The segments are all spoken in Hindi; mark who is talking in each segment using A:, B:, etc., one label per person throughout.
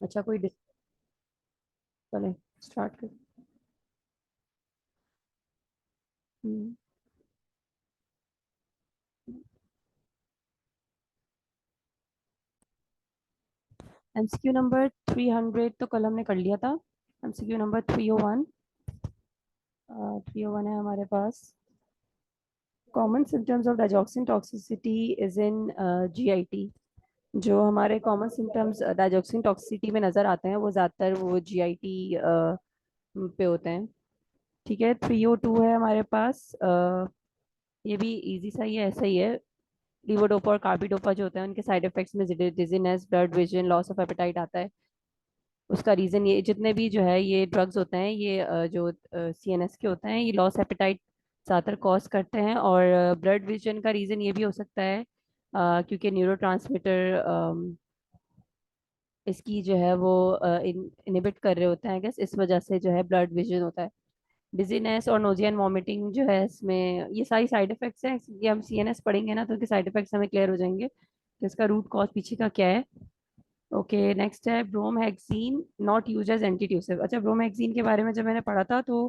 A: अच्छा कोई चले स्टार्ट कर। एमसीक्यू नंबर 300 तो कल हमने कर लिया था। एमसीक्यू नंबर 301, 301 है हमारे पास। Common symptoms of digoxin toxicity is in GIT. जो हमारे कॉमन सिम्टम्स डाइजॉक्सिन टॉक्सिसिटी में नज़र आते हैं वो ज़्यादातर वो जीआईटी पे होते हैं। ठीक है, 302 है हमारे पास। ये भी इजी सा ही है, ऐसा ही है। लीवोडोपा और कार्बिडोपा जो होते हैं उनके साइड इफेक्ट्स में dizziness, blood vision, loss of appetite आता है। उसका रीजन ये जितने भी जो है ये ड्रग्स होते हैं ये जो सीएनएस के होते हैं ये लॉस एपेटाइट ज़्यादातर कॉज करते हैं। और ब्लड विजन का रीजन ये भी हो सकता है क्योंकि न्यूरोट्रांसमीटर इसकी जो है वो इनहिबिट कर रहे होते हैं, गेस इस वजह से जो है ब्लड विजन होता है। डिजीनेस और नोजिया एंड वॉमिटिंग जो है इसमें ये सारी साइड इफेक्ट्स हैं। ये हम सीएनएस पढ़ेंगे ना तो इसके साइड इफेक्ट्स हमें क्लियर हो जाएंगे कि इसका रूट कॉज पीछे का क्या है। ओके, नेक्स्ट है bromhexine not use as antitussive. अच्छा, ब्रोमहेक्सिन के बारे में जब मैंने पढ़ा था तो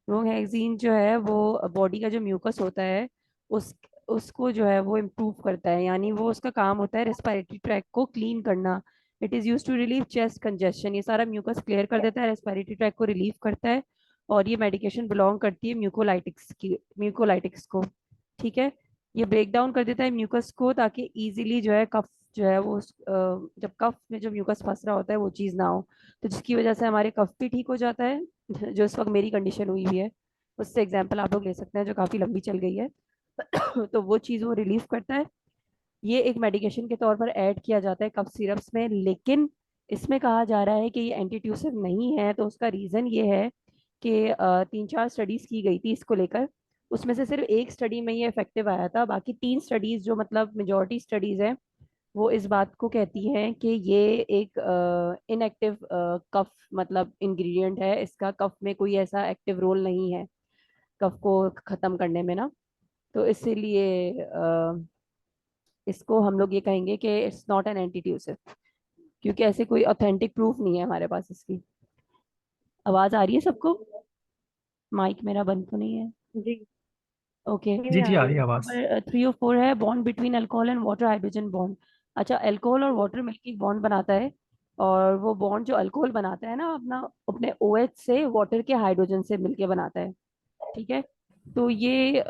A: ब्रोमहेक्सिन जो है वो बॉडी का जो म्यूकस होता है उस उसको जो है वो इम्प्रूव करता है, यानी वो उसका काम होता है रेस्पिरेटरी ट्रैक को क्लीन करना। It is use to relieve chest congestion. ये सारा म्यूकस क्लियर कर देता है, रेस्पिरेटरी ट्रैक को रिलीव करता है। और ये मेडिकेशन बिलोंग करती है म्यूकोलाइटिक्स को। ठीक है, ये ब्रेक डाउन कर देता है म्यूकस को ताकि इजीली जो है कफ जो है वो जब कफ में जो म्यूकस फंस रहा होता है वो चीज़ ना हो, तो जिसकी वजह से हमारे कफ भी ठीक हो जाता है जो इस वक्त मेरी कंडीशन हुई हुई है उससे एग्जांपल आप लोग ले सकते हैं जो काफ़ी लंबी चल गई है। तो वो चीज़ वो रिलीफ करता है। ये एक मेडिकेशन के तौर पर ऐड किया जाता है कफ सिरप्स में, लेकिन इसमें कहा जा रहा है कि ये एंटीट्यूसिव नहीं है। तो उसका रीज़न ये है कि 3-4 स्टडीज की गई थी इसको लेकर। उसमें से सिर्फ एक स्टडी में ये इफेक्टिव आया था, बाकी 3 स्टडीज जो मतलब मेजोरिटी स्टडीज हैं वो इस बात को कहती हैं कि ये एक इनएक्टिव कफ मतलब इंग्रेडिएंट है। इसका कफ में कोई ऐसा एक्टिव रोल नहीं है कफ को खत्म करने में ना। तो इसीलिए इसको हम लोग ये कहेंगे कि इट्स नॉट एन एंटीट्यूसिव, क्योंकि ऐसे कोई ऑथेंटिक प्रूफ नहीं है हमारे पास इसकी। आवाज आ रही है सबको? माइक मेरा बंद तो नहीं है?
B: जी
A: ओके।
B: जी
C: जी जी, आ
B: आ
C: रही है आवाज।
A: नंबर 3 और 4 है bond between alcohol and water, hydrogen bond. अच्छा, अल्कोहल और वाटर मिलकर एक बॉन्ड बनाता है। और वो बॉन्ड जो अल्कोहल बनाता है ना अपना अपने OH से वाटर के हाइड्रोजन से मिलके बनाता है। ठीक है, तो ये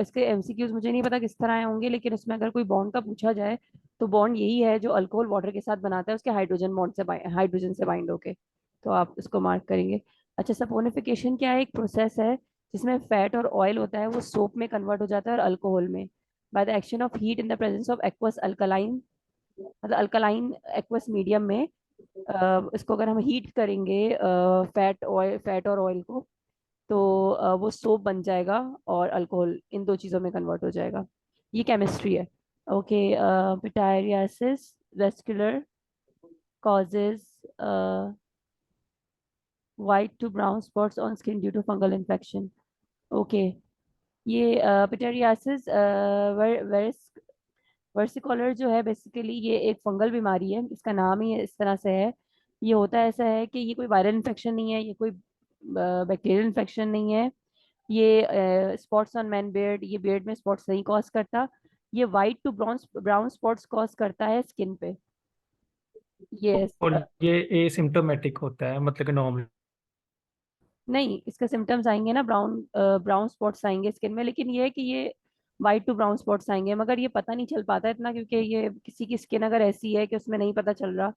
A: इसके एमसीक्यूज मुझे नहीं पता किस तरह आए होंगे, लेकिन उसमें अगर कोई बॉन्ड का पूछा जाए तो बॉन्ड यही है जो अल्कोहल वाटर के साथ बनाता है उसके हाइड्रोजन से बाइंड होके। तो आप इसको मार्क करेंगे। अच्छा, सपोनिफिकेशन क्या है? एक प्रोसेस है जिसमें फैट और ऑयल होता है वो सोप में कन्वर्ट हो जाता है और अल्कोहल में, by the action of heat in the presence of aqueous alkaline, मतलब अल्कलाइन एक्वस मीडियम में। इसको अगर हम हीट करेंगे फैट और ऑयल को तो वो सोप बन जाएगा और अल्कोहल इन दो चीज़ों में कन्वर्ट हो जाएगा। ये केमिस्ट्री है। Okay, pityriasis versicolor causes white to brown spots on skin due to fungal infection. Okay, ये पिटायरियासिस वर्सिकोलर जो है बेसिकली ये एक फंगल बीमारी है, इसका नाम ही इस तरह से है। ये होता ऐसा है कि ये कोई वायरल इन्फेक्शन नहीं है, ये कोई बैक्टीरियल इन्फेक्शन नहीं है। ये स्पॉट्स ऑन मैन बियर्ड, ये बियर्ड में स्पॉट्स नहीं कॉज करता। ये white to brown brown spots cause करता है स्किन पे। ये
C: और ये एसिम्टोमेटिक होता है, मतलब कि नॉर्मल।
A: नहीं, इसके सिम्टम्स आएंगे ना, ब्राउन ब्राउन स्पॉट्स आएंगे स्किन में, लेकिन ये है कि ये वाइट टू ब्राउन स्पॉट्स आएंगे, मगर ये पता नहीं चल पाता इतना क्योंकि ये किसी की स्किन अगर ऐसी है कि उसमें नहीं पता चल रहा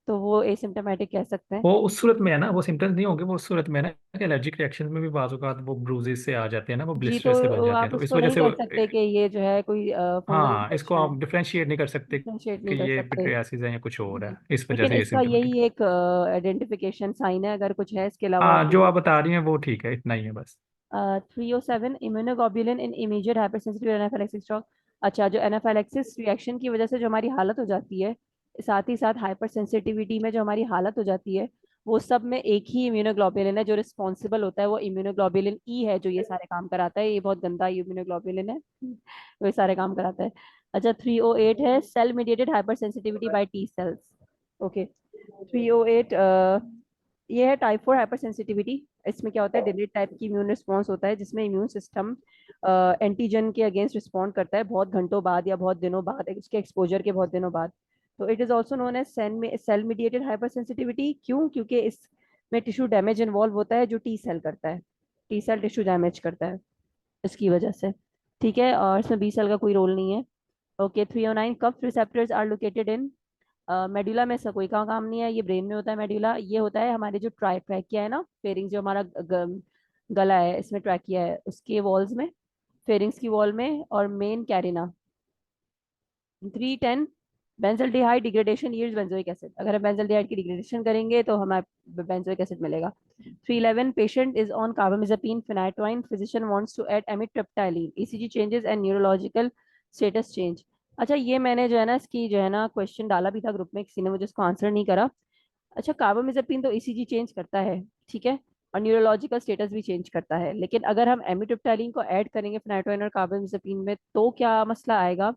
A: तो वो एसिम्टोमेटिक कह सकते हैं।
C: वो उस सूरत में है ना, वो सिम्टम्स नहीं होंगे, वो उस सूरत में है ना कि एलर्जिक रिएक्शन में भी बाज़ औक़ात वो ब्रूजेस से आ जाते हैं ना, वो
A: जी, तो
C: ब्लिस्टर से बन जाते हैं,
A: आप
C: तो इस
A: इसको
C: वजह
A: नहीं
C: से
A: कह सकते कि ये जो है कोई फंगल
C: हाँ, इसको
A: इन्फेक्शन है।
C: आप डिफ्रेंशिएट नहीं कर सकते
A: डिफरेंशिएट
C: कि
A: नहीं कर
C: ये
A: सकते।
C: पिट्रियासिस है या कुछ और है,
A: जी,
C: इस वजह
A: लेकिन
C: से ये
A: इसका
C: सिम्टोमेटिक।
A: यही एक आइडेंटिफिकेशन साइन है, अगर कुछ है इसके अलावा
C: हाँ,
A: आप।
C: जो आप बता रही हैं वो ठीक है, इतना ही है बस।
A: 307 इम्यूनोग्लोबुलिन इन इमीडिएट हाइपरसेंसिटिव एनाफिलैक्सिस शॉक। अच्छा, जो एनाफिलैक्सिस रिएक्शन की वजह से जो हमारी हालत हो जाती है, साथ ही साथ हाइपर सेंसिटिविटी में जो हमारी हालत हो जाती है, वो सब में एक ही इम्यूनोग्लोबुलिन है जो रिस्पॉन्सिबल होता है, वो इम्यूनोग्लोबुलिन ई है जो ये सारे काम कराता है। ये बहुत गंदा इम्यूनोग्लोबुलिन है वो ये सारे काम कराता है। अच्छा, 308 है cell mediated hyper sensitivity by T cells. Okay, 308 ये है टाइप 4 हाइपर सेंसिटिविटी। इसमें क्या होता है, डिलेड टाइप की इम्यून रिस्पॉन्स होता है, जिसमें इम्यून सिस्टम एंटीजन के अगेंस्ट रिस्पॉन्ड करता है बहुत घंटों बाद या बहुत दिनों बाद, उसके एक्सपोजर के बहुत दिनों बाद। तो it is also known as cell mediated hyper sensitivity. क्यों? क्योंकि इसमें टिश्यू डैमेज इन्वॉल्व होता है, जो टी सेल करता है, टी सेल टिश्यू डैमेज करता है इसकी वजह से। ठीक है, और इसमें बी सेल का कोई रोल नहीं है। Okay, 309 cough receptors are located in medulla में। इसका कोई काम नहीं है, ये ब्रेन में होता है मेडुला। ये होता है हमारे जो ट्रैकिया है ना, फेरिंग्स जो हमारा गला है, इसमें ट्रैकिया है, उसके वॉल्स में, फेरिंग्स की वॉल में, और main carina. 310 benzaldehyde degradation yields benzoic acid. अगर हम बेंजल्डिहाइड की डिग्रेडेशन करेंगे तो हमें बेंजोइक एसिड मिलेगा। 311 patient is on carbamazepine phenytoin, physician wants to add amitriptyline, ECG changes and neurological status change. अच्छा, ये मैंने जो है ना इसकी जो है ना क्वेश्चन डाला भी था ग्रुप में, किसी ने मुझे इसको आंसर नहीं करा। अच्छा, कार्बामेज़ेपिन तो ईसीजी चेंज करता है, ठीक है, और न्यूरोलॉजिकल स्टेटस भी चेंज करता है, लेकिन अगर हम एमिट्रिप्टाइलिन को ऐड करेंगे फेनाइटोइन और कार्बामेज़ेपिन में तो क्या मसला आएगा?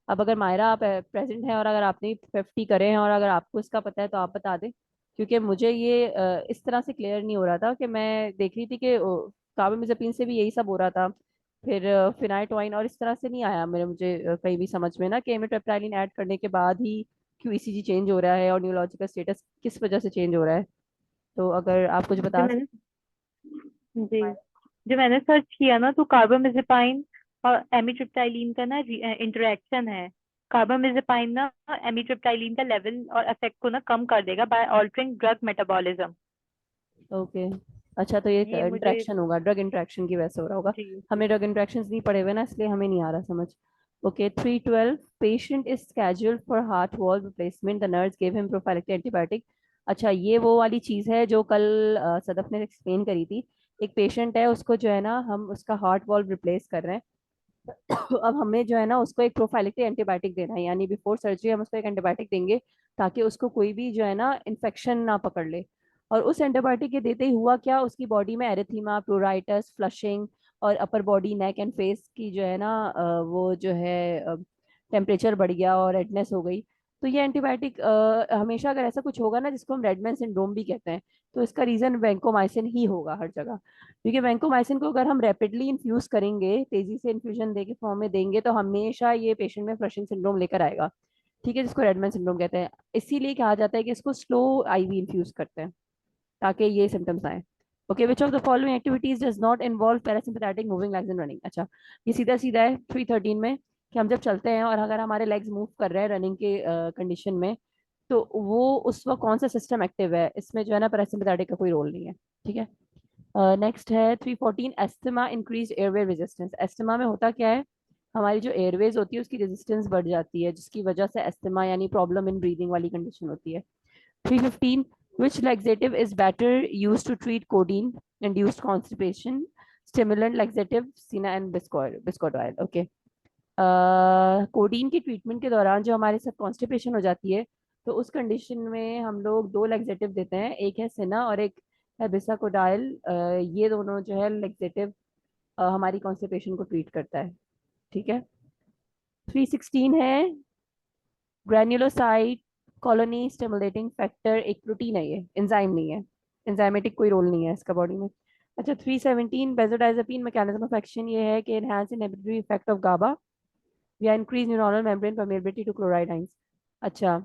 A: अब अगर मायरा आप प्रेजेंट हैं और अगर आपने 50 करे हैं और अगर आपको इसका पता है तो आप बता दें, क्योंकि मुझे ये इस तरह से क्लियर नहीं हो रहा था। कि मैं देख रही थी कि कार्बामेज़ेपिन से भी यही सब हो रहा था, फिर फिनाइटोइन, और इस तरह से नहीं आया मेरे, मुझे कहीं भी समझ में ना कि एमिट्रिप्टाइलिन ऐड करने के बाद ही क्यों ईसीजी चेंज हो रहा है और न्यूरोलॉजिकल स्टेटस किस वजह से चेंज हो रहा है। तो अगर आप कुछ
B: जो
A: बता
B: मैंने जी जो मैंने सर्च किया ना, तो कार्बामेज़ेपाइन और एमिट्रिप्टाइलिन का ना इंटरेक्शन है। कार्बामेज़ेपाइन ना एमिट्रिप्टाइलिन का लेवल और इफेक्ट को ना कम कर देगा by altering drug metabolism.
A: Okay, अच्छा, तो ये
B: ये मुझे
A: इंट्रैक्शन होगा, ड्रग इंट्रैक्शन की वजह से हो रहा होगा।
B: जी
A: हमें ड्रग इंट्रैक्शन नहीं पड़े हुए ना, इसलिए हमें नहीं आ रहा समझ। Okay, 312 patient is scheduled for heart wall replacement, the nurse give him prophylactic antibiotic. अच्छा, ये वो वाली चीज़ है जो कल सदफ ने एक्सप्लेन करी थी। एक पेशेंट है, उसको जो है ना हम उसका हार्ट वॉल्व रिप्लेस कर रहे हैं। अब हमें जो है ना उसको एक प्रोफाइलेक्टिक एंटीबायोटिक देना है, यानी बिफोर सर्जरी हम उसको एक एंटीबायोटिक देंगे ताकि उसको कोई भी जो है ना इन्फेक्शन ना पकड़ ले। और उस एंटीबायोटिक के देते ही हुआ क्या, उसकी बॉडी में एरिथीमा, प्लूराइटिस, फ्लशिंग, और upper body, neck and face की जो है ना वो जो है टेम्परेचर बढ़ गया और रेडनेस हो गई। तो ये एंटीबायोटिक हमेशा अगर ऐसा कुछ होगा ना, जिसको हम रेडमैन सिंड्रोम भी कहते हैं, तो इसका रीजन वैंकोमाइसिन ही होगा हर जगह। क्योंकि वैंकोमाइसिन को अगर हम रैपिडली इन्फ्यूज करेंगे, तेजी से इन्फ्यूजन दे के फॉर्म में देंगे, तो हमेशा ये पेशेंट में फ्लशिंग सिंड्रोम लेकर आएगा। ठीक है, जिसको रेडमैन सिंड्रोम कहते हैं। इसीलिए कहा जाता है कि इसको स्लो आईवी इन्फ्यूज करते हैं ताकि ये सिम्टम्स आए। Okay, which of the following activities does not involve parasympathetic moving legs and running. अच्छा, ये सीधा सीधा है 313 में, कि हम जब चलते हैं और अगर हमारे लेग्स मूव कर रहे हैं रनिंग के कंडीशन में, तो वो उस वक्त कौन सा सिस्टम एक्टिव है, इसमें जो है ना पैरासिम्पैथेटिक का कोई रोल नहीं है। ठीक है, नेक्स्ट है 314 asthma increase airway resistance. Asthma में होता क्या है, हमारी जो एयरवेज होती है उसकी रेजिस्टेंस बढ़ जाती है, जिसकी वजह से एस्थमा यानी प्रॉब्लम इन ब्रीदिंग वाली कंडीशन होती है। 315 which laxative is better used to treat codeine induced constipation, stimulant laxative sina and biscuit oil. Okay, codeine की ट्रीटमेंट के दौरान जो हमारे साथ कॉन्स्टिपेशन हो जाती है, तो उस कंडीशन में हम लोग दो लेक्सेटिव देते हैं, एक है सिना और एक है बिसाकोडाइल। ये दोनों जो है लेक्सेटिव हमारी कॉन्स्टिपेशन को ट्रीट करता है। ठीक है, 316 है ग्रेन्युलोसाइट कॉलोनी स्टिमुलेटिंग फैक्टर, एक प्रोटीन है, ये एंजाइम नहीं है, एंजाइमेटिक कोई रोल नहीं है इसका बॉडी में। अच्छा, 317 बेंजोडाइजेपिन मैकेनिज्म ऑफ एक्शन ये है कि enhance inhibitory effect of GABA या increase neuronal membrane permeability to chloride ions. अच्छा,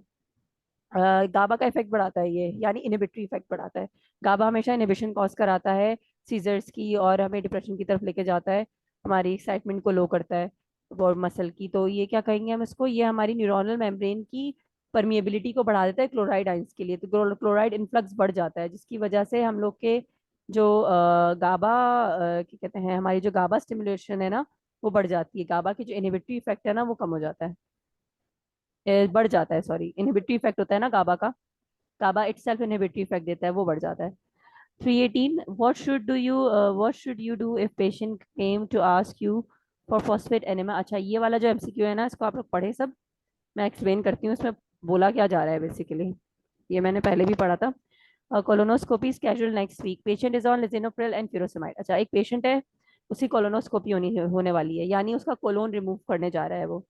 A: गाबा का इफेक्ट बढ़ाता है ये, यानी इनहिबिटरी इफेक्ट बढ़ाता है। गाबा हमेशा इनहिबिशन कॉज कराता है सीजर्स की, और हमें डिप्रेशन की तरफ लेके जाता है, हमारी एक्साइटमेंट को लो करता है और मसल की। तो ये क्या कहेंगे हम इसको, ये हमारी न्यूरोनल मेम्ब्रेन की परमिएबिलिटी को बढ़ा देता है क्लोराइड आइंस के लिए, तो क्लोराइड इन्फ्लक्स बढ़ जाता है, जिसकी वजह से हम लोग के जो गाबा क्या कहते हैं, हमारी जो गाबा स्टिमुलेशन है ना वो बढ़ जाती है, गाबा की जो इनहिबिटरी इफेक्ट है ना वो कम हो जाता है, बढ़ जाता है, सॉरी, इनहिबिटरी इफेक्ट होता है ना गाबा का, काबा इटसेल्फ इनहिबिटरी इफेक्ट देता है, वो बढ़ जाता है। 318 what should you do if patient came to ask you for phosphate enema. अच्छा, ये वाला जो एमसीक्यू है ना, इसको आप लोग पढ़े सब, मैं एक्सप्लेन करती हूँ इसमें बोला क्या जा रहा है बेसिकली। ये मैंने पहले भी पढ़ा था। Colonoscopy schedule next week, patient is on lisinopril and furosemide. अच्छा, एक पेशेंट है, उसकी कोलोनोस्कोपी होने वाली है, यानी उसका कोलोन रिमूव करने जा रहा है वो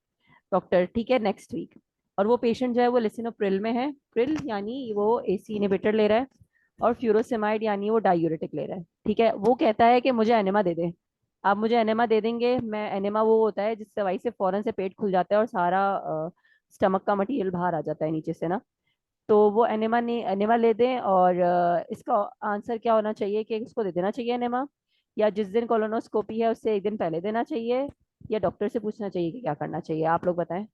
A: डॉक्टर। ठीक है, नेक्स्ट वीक। और वो पेशेंट जो है वो लिसिनोप्रिल में है, प्रिल यानी वो एसी इनहिबिटर ले रहा है, और फ्यूरोसेमाइड यानी वो डायूरेटिक ले रहा है। ठीक है, वो कहता है कि मुझे एनेमा दे दें। आप मुझे एनेमा दे देंगे, मैं एनेमा वो होता है जिस दवाई से फौरन से पेट खुल जाता है और सारा स्टमक का मटेरियल बाहर आ जाता है नीचे से ना। तो वो एनेमा ने एनेमा ले दें, और इसका आंसर क्या होना चाहिए कि उसको दे देना चाहिए एनेमा, या जिस दिन कोलोनोस्कोपी है उससे एक दिन पहले देना चाहिए, या डॉक्टर से पूछना चाहिए कि क्या करना चाहिए। आप लोग बताएं।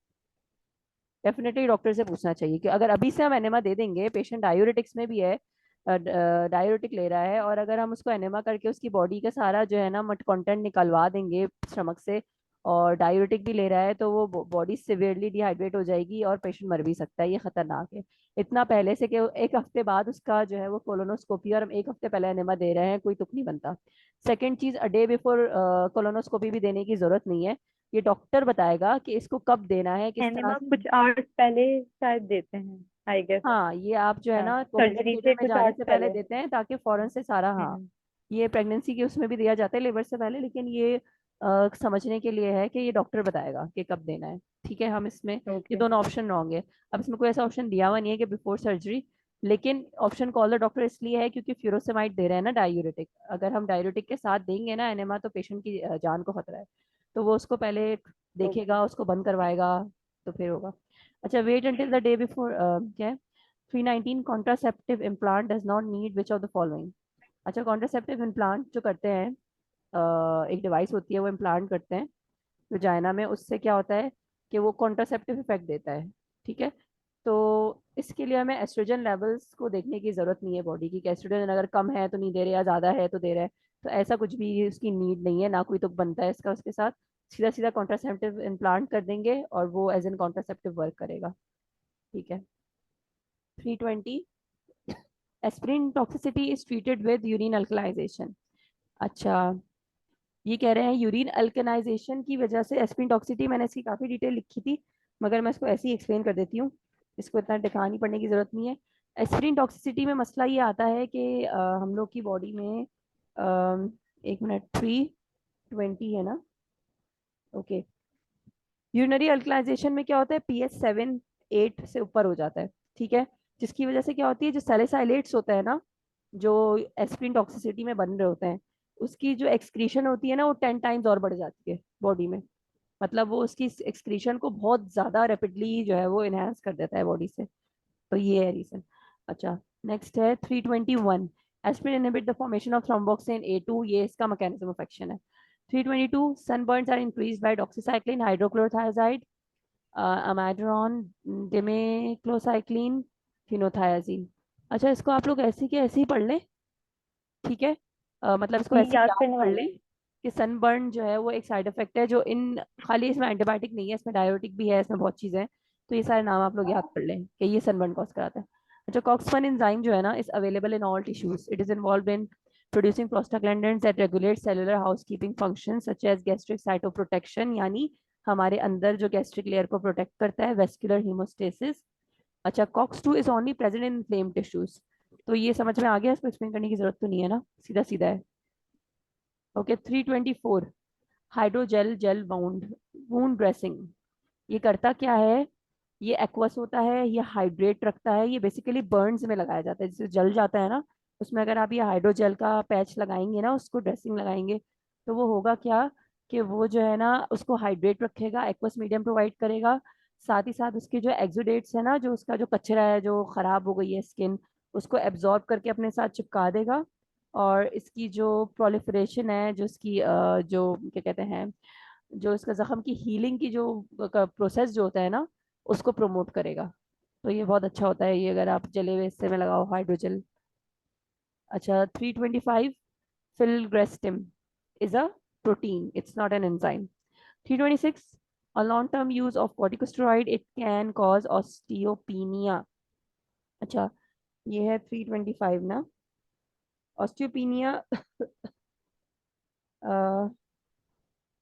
A: डेफिनेटली डॉक्टर से पूछना चाहिए कि अगर अभी से हम एनेमा दे देंगे, पेशेंट डायूरेटिक्स में भी है, डायूरेटिक ले रहा है, और अगर हम उसको एनेमा करके उसकी बॉडी का सारा जो है ना मट कंटेंट निकलवा देंगे स्टमक से, और डायूरेटिक भी ले रहा है, तो वो बॉडी सिवियरली डिहाइड्रेट हो जाएगी और पेशेंट मर भी सकता है। ये खतरनाक है। इतना पहले से कि एक हफ्ते बाद उसका जो है वो कोलोनोस्कोपी, और हम एक हफ्ते पहले एनेमा दे रहे हैं, कोई तुक नहीं बनता। सेकेंड चीज, अ डे बिफोर कोलोनोस्कोपी भी देने की जरूरत नहीं है। ये डॉक्टर बताएगा कि इसको कब देना है, किस तरह
B: एनिमा
A: से।
B: कुछ आवर्स पहले शायद देते हैं, आई गेस।
A: हाँ, ये आप जो है
B: हाँ,
A: ना
B: सर्जरी
A: पोस्टीरियर
B: से
A: में
B: कुछ
A: जाने
B: आवर्स
A: से पहले
B: पहले।
A: देते हैं ताकि फौरन से सारा, हाँ।
B: हम्म।
A: ये प्रेगनेंसी के उसमें भी दिया जाता है लेबर से पहले, लेकिन ये समझने के लिए है कि ये डॉक्टर बताएगा कि कब देना है। ठीक है, हम इसमें ये
B: ओके।
A: दोनों ऑप्शन रॉन्ग है। अब इसमें कोई ऐसा ऑप्शन दिया हुआ नहीं है कि बिफोर सर्जरी, लेकिन ऑप्शन कॉल द डॉक्टर इसलिए है क्योंकि फ्यूरोसेमाइड दे रहे हैं ना, डायूरेटिक। अगर हम डायूरेटिक के साथ देंगे ना एनेमा, तो पेशेंट की जान को खतरा है। तो वो उसको पहले
B: ओके।
A: देखेगा, उसको बंद करवाएगा, तो फिर होगा। अच्छा, wait until the day before, क्या है, 319 contraceptive implant does not need which of the following. अच्छा, कॉन्ट्रासेप्टिव इम्प्लांट जो करते हैं, एक डिवाइस होती है वो इम्प्लांट करते हैं वजाइना में, उससे क्या होता है कि वो कॉन्ट्रासेप्टिव इफेक्ट देता है। ठीक है, तो इसके लिए हमें एस्ट्रोजन लेवल्स को देखने की जरूरत नहीं है बॉडी की, कि एस्ट्रोजन अगर कम है तो नहीं दे रहे, या ज्यादा है तो दे रहे हैं। तो ऐसा कुछ भी उसकी नीड नहीं है, ना कोई तुक बनता है इसका उसके साथ। सीधा सीधा कॉन्ट्रासेप्टिव इम्प्लांट कर देंगे और वो एज एन कॉन्ट्रासेप्टिव वर्क करेगा। ठीक है। 320, aspirin toxicity is treated with urine alkalinisation. अच्छा, ये कह रहे हैं यूरिन अल्कनाइजेशन की वजह से एस्पिरिन टॉक्सिसिटी, मैंने इसकी काफ़ी डिटेल लिखी थी, मगर मैं इसको ऐसे ही एक्सप्लेन कर देती हूँ। इसको इतना दिखानी पड़ने की ज़रूरत नहीं है। एस्पिरिन टॉक्सिसिटी में मसला ये आता है कि हम लोग की बॉडी में, एक मिनट, 320 है ना, ओके। यूरिनरी अल्कलाइजेशन में क्या होता है, pH 7 8 से ऊपर हो जाता है। ठीक है, जिसकी वजह से क्या होती है, जो सैलिसाइलेट्स होता है ना, जो एस्पिरिन टॉक्सिसिटी में बन रहे होते हैं, उसकी जो एक्सक्रीशन होती है ना, वो 10 टाइम्स और बढ़ जाती है बॉडी में। मतलब वो उसकी एक्सक्रीशन को बहुत ज्यादा रैपिडली जो है वो इनहेंस कर देता है बॉडी से। तो ये है रीजन। अच्छा, नेक्स्ट है 321, aspirin inhibit the formation of thromboxane A2, ये इसका मैकेनिज्म ऑफ एक्शन है। 322, sunburns are increase by doxycycline हाइड्रोक्लोरोथायाजाइड, अमाइड्रॉन, डिमेक्लोसाइक्लिन, फिनोथायाजीन। अच्छा, इसको आप लोग ऐसे के ऐसे ही पढ़ लें। ठीक है, मतलब इसको
B: ये
A: ऐसे
B: याद
A: याद
B: करने
A: पढ़
B: वाला
A: लें
B: है।
A: कि सनबर्न जो है वो एक साइड इफेक्ट है, जो इन, खाली इसमें एंटीबायोटिक नहीं है, इसमें डायोटिक भी है, इसमें बहुत चीजें हैं। तो ये सारे नाम आप लोग याद पढ़ लें कि ये सनबर्न कॉज कराता है। अच्छा, कॉक्स 1 एंजाइम जो है ना, is available in all tissues, it is involve in producing prostaglandins that regulate cellular housekeeping function such as gastric cytoprotection, यानी हमारे अंदर जो गैस्ट्रिक लेयर को प्रोटेक्ट करता है, वेस्कुलर हीमोस्टेसिस। अच्छा, COX 2 is only present in inflamed tissues. तो ये समझ में आ गया, इसको एक्सप्लेन करने की जरूरत तो नहीं है ना, सीधा सीधा है। Okay, 324, hydrogel gel bound wound dressing, ये करता क्या है, ये एक्वस होता है, ये हाइड्रेट रखता है, ये बेसिकली बर्न्स में लगाया जाता है, जैसे जल जाता है ना, उसमें अगर आप ये हाइड्रोजेल का पैच लगाएंगे ना, उसको ड्रेसिंग लगाएंगे, तो वो होगा क्या कि वो जो है ना उसको हाइड्रेट रखेगा, एक्वस मीडियम प्रोवाइड करेगा। साथ ही साथ उसके जो एक्सुडेट्स है ना, जो उसका जो कचरा है जो खराब हो गई है स्किन, उसको एब्जॉर्ब करके अपने साथ चिपका देगा। और इसकी जो प्रोलिफरेशन है, जो इसकी जो क्या कहते हैं, जो इसका जख्म की हीलिंग की जो प्रोसेस जो होता है ना, उसको प्रमोट करेगा। तो ये बहुत अच्छा होता है, ये अगर आप जले हुए हिस्से में लगाओ हाइड्रोजल। अच्छा, 325, filgrastim is a protein, it's not an enzyme. 326, a long term use of corticosteroid it can cause osteopenia। अच्छा, ये है 325 ना, ऑस्टियोपिनिया।